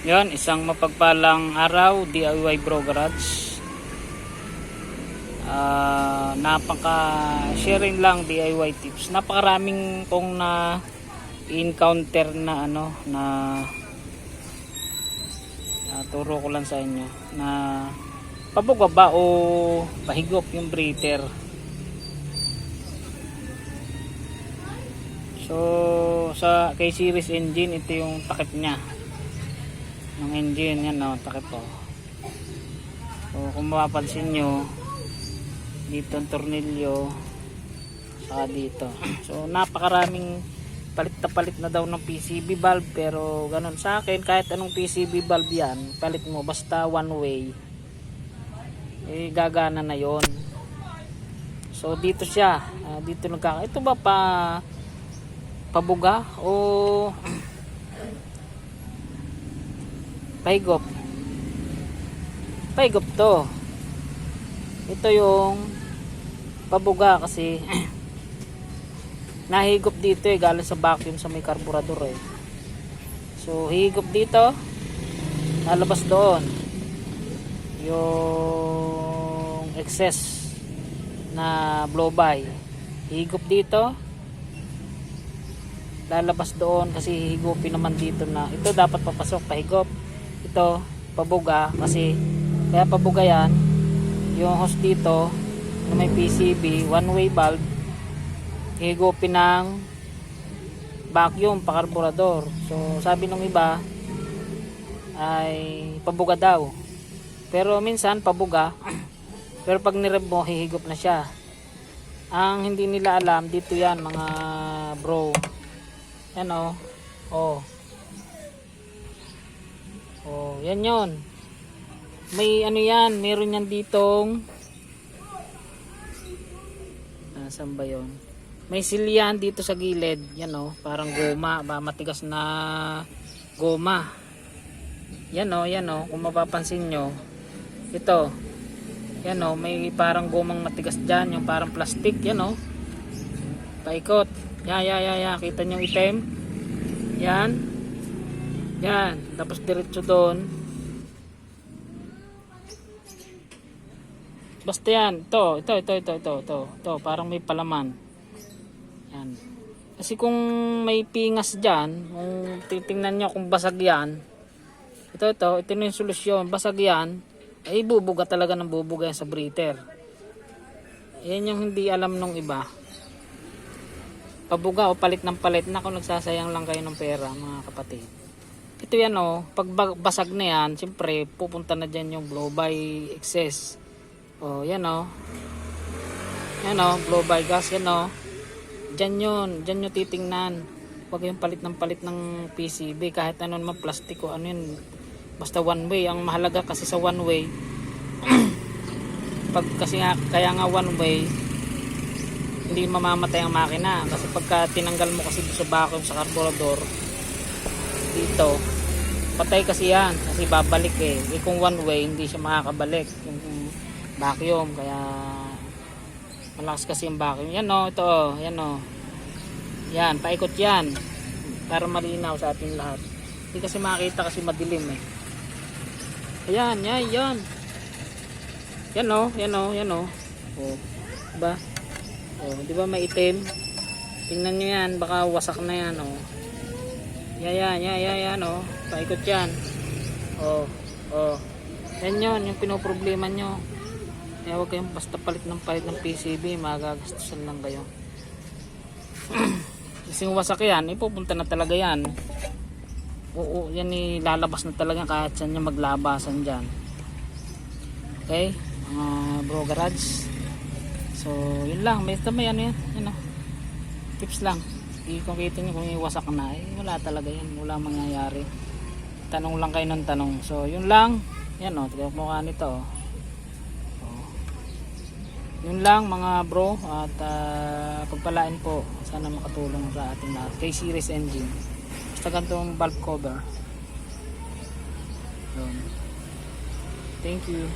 Yan, isang mapagpalang araw, DIY Bro Garage. Napaka-sharing lang DIY tips. Napakaraming kong na-encounter na turo ko lang sa inyo na pababa o pahigop yung breather. So sa K-series engine, ito yung takip niya ng engine. Yan o, takip po. So kung mapapansin nyo, dito ang tornilyo saka dito. So napakaraming palit na palit na daw ng PCB valve, pero ganun sa akin, kahit anong PCB valve yan, palit mo basta one way, gagana na yon. So dito siya, dito ito ba pabuga o pahigop? Pahigop to. Ito yung pabuga kasi nahigop dito galing sa vacuum sa may carburetor So higop dito, lalabas doon yung excess na blow by. Higop dito, lalabas doon kasi higupin naman dito na ito dapat papasok, pahigop. Ito pabuga kasi kaya pabuga yan. Yung hose dito na may PCB one way valve, higupin ng vacuum pa carburetor. So sabi ng iba ay pabuga daw, pero minsan pabuga pero pag nireb mo hihigop na siya. Ang hindi nila alam dito yan mga bro, yan yan yon. May yan, meron yan ditong saan ba yun? May silyan dito sa gilid, yan parang goma, matigas na goma. Yan kung mapapansin nyo, ito, yan may parang gomang matigas dyan, yung parang plastic, yan paikot. Kita nyo item, yan, tapos diretso doon, basta yan, ito parang may palaman yan. Kasi kung may pingas dyan, kung titingnan nyo kung basag yan, ito na yung solusyon. Basag yan, ay bubuga talaga ng bubuga yan sa breather. Yan yung hindi alam nung iba. Pabuga o palit ng palit na kung nagsasayang lang kayo ng pera, mga kapatid. Ito yan pag basag na yan, siyempre pupunta na dyan yung blow by excess. Yan blow by gas, dyan nyo titingnan. Huwag yung palit ng PCB, kahit ano naman plastic o yun, basta one way. Ang mahalaga kasi sa one way kaya nga one way, hindi mamamatay ang makina. Kasi pagka tinanggal mo kasi sa vacuum sa carburetor dito, patay kasi yan, kasi babalik kung one way hindi siya makakabalik yung vacuum. Kaya malakas kasi yung vacuum. Yan paikot yan para malinaw sa ating lahat. Hindi kasi makita kasi madilim yan diba? Diba may itim? Tingnan nyo yan, baka wasak na yan yan paikot yan. Yan yung pinoproblema nyo. Kaya huwag kayong basta palit ng PCB, magagastusan lang kayo. Kasi wasak yan, ipupunta na talaga yan. Yan lalabas na talaga kahit saan nyo maglabasan dyan. Okay, bro garage. So yun lang, may yan tips lang. Kung kita nyo kung iwasak na, wala talaga yan, wala mangyayari. Tanong lang kayo ng tanong. So yun lang, tignan mo mukha nito yun lang mga bro, at pagpalain po, sana makatulong sa ating lahat. K-series engine, basta ganitong valve cover. Thank you.